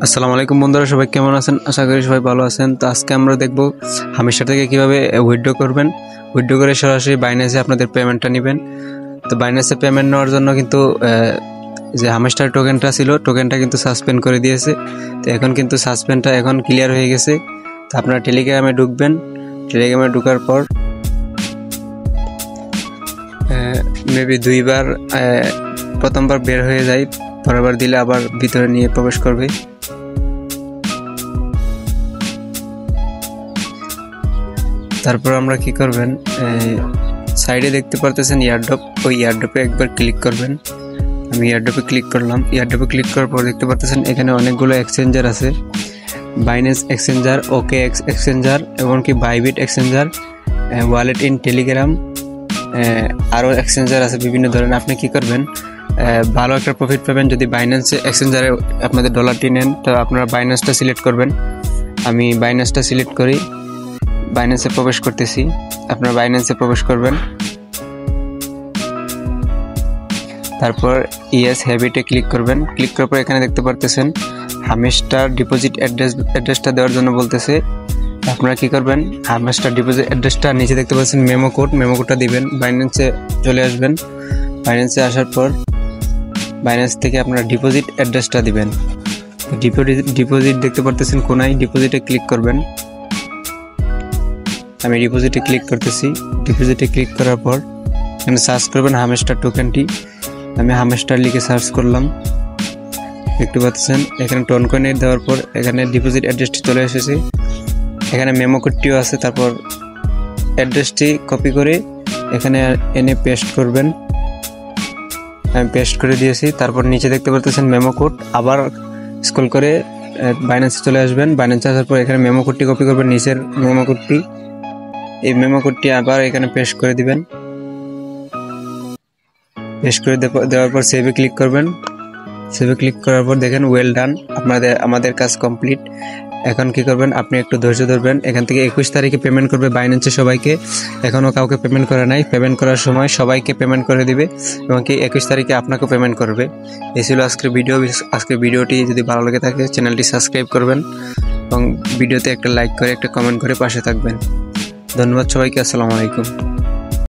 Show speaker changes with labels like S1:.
S1: আসসালামু আলাইকুম বন্ধুরা, সবাই কেমন আছেন? আশা করি সবাই ভালো আছেন। তো আজকে আমরা দেখব হামেশার থেকে কিভাবে উইথড্র করবেন। উইথড্র করে সরাসরি বাইন্যান্সে আপনাদের পেমেন্টটা নেবেন। তো বাইন্যান্সে পেমেন্ট নেওয়ার জন্য কিন্তু যে হামেস্টার টোকেনটা ছিল, টোকেনটা কিন্তু সাসপেন্ড করে দিয়েছে। তো এখন কিন্তু সাসপেন্ডটা এখন ক্লিয়ার হয়ে গেছে। তো আপনারা টেলিগ্রামে ঢুকবেন। টেলিগ্রামে ঢোকার পর মেবি দুইবার প্রথমবার বের হয়ে যায়, পরেরবার দিলে আবার ভিতরে নিয়ে প্রবেশ করবে। তারপর আমরা কি করবেন, সাইডে দেখতে পারতেছেন ইয়ারড্রপ, ওই ইয়ারড্রপে একবার ক্লিক করবেন। আমি ইয়ারড্রপে ক্লিক করলাম। ইয়ারড্রপে ক্লিক করার পর দেখতে পারতেছেন এখানে অনেকগুলো এক্সচেঞ্জার আছে। বাইন্যান্স এক্সচেঞ্জার, OKX এক্সচেঞ্জার, এমনকি Bybit exchanger, wallet in Telegram, আরও এক্সচেঞ্জার আছে বিভিন্ন ধরনের। আপনি কি করবেন, ভালো একটা প্রফিট পাবেন যদি বাইন্যান্সে এক্সচেঞ্জারে আপনাদের ডলারটি নেন। তো আপনারা বাইন্যান্সটা সিলেক্ট করবেন। আমি বাইন্যান্সটা সিলেক্ট করি, বাইন্যান্সে প্রবেশ করতেছি। আপনারা বাইন্যান্সে প্রবেশ করবেন। তারপর ইয়েস হ্যাবিটে ক্লিক করবেন। ক্লিক করার পর এখানে দেখতে পারতেছেন হামেস্টার ডিপোজিট অ্যাড্রেসটা দেওয়ার জন্য বলতেছে। আপনারা কি করবেন, হামেস্টার ডিপোজিট অ্যাড্রেসটা নিচে দেখতে পাচ্ছেন মেমো কোডটা দিবেন। বাইন্যান্সে চলে আসবেন। বাইন্যান্সে আসার পর বাইন্যান্স থেকে আপনারা ডিপোজিট অ্যাড্রেসটা দিবেন। ডিপোজিট দেখতে পারতেছেন কোনায়, ডিপোজিটে ক্লিক করবেন। আমি ডিপোজিটে ক্লিক করতেছি। ডিপোজিটে ক্লিক করার পর এখানে সার্চ করবেন হামেস্টার টোকেনটি। আমি হামেস্টার লিখে সার্চ করলাম। দেখতে পাচ্ছেন এখানে টোন কয়েন দেওয়ার পর এখানে ডিপোজিট অ্যাড্রেসটি চলে এসেছে। এখানে মেমো কোডটিও আছে। তারপর অ্যাড্রেসটি কপি করে এখানে এনে পেস্ট করবেন। আমি পেস্ট করে দিয়েছি। তারপর নিচে দেখতে পাচ্ছেন মেমো কোড। আবার স্ক্রল করে বাইন্যান্সে চলে আসবেন। বাইন্যান্সে আসার পর এখানে মেমো কোডটি কপি করবেন, নিচের মেমো কোডটি। এই মেমো কোডটি আবার এখানে পেস্ট করে দিবেন। পেস্ট করে দেওয়ার পর সেভে ক্লিক করবেন। সেভে ক্লিক করার পর দেখেন ওয়েল ডান, আমাদের কাজ কমপ্লিট। এখন কি করবেন, আপনি একটু ধৈর্য ধরবেন। এখান থেকে 21 তারিখে পেমেন্ট করবে বাইন্যান্সে সবাইকে। এখনও কাউকে পেমেন্ট করে নাই। পেমেন্ট করার সময় সবাইকে পেমেন্ট করে দিবে এবং কি 21 তারিখে আপনাকেও পেমেন্ট করবে। এই ছিল আজকের ভিডিও। আজকের ভিডিওটি যদি ভালো লেগে থাকে চ্যানেলটি সাবস্ক্রাইব করবেন এবং ভিডিওতে একটা লাইক করে একটা কমেন্ট করে পাশে থাকবেন। ধন্যবাদ সবাইকে। আসসালামু আলাইকুম।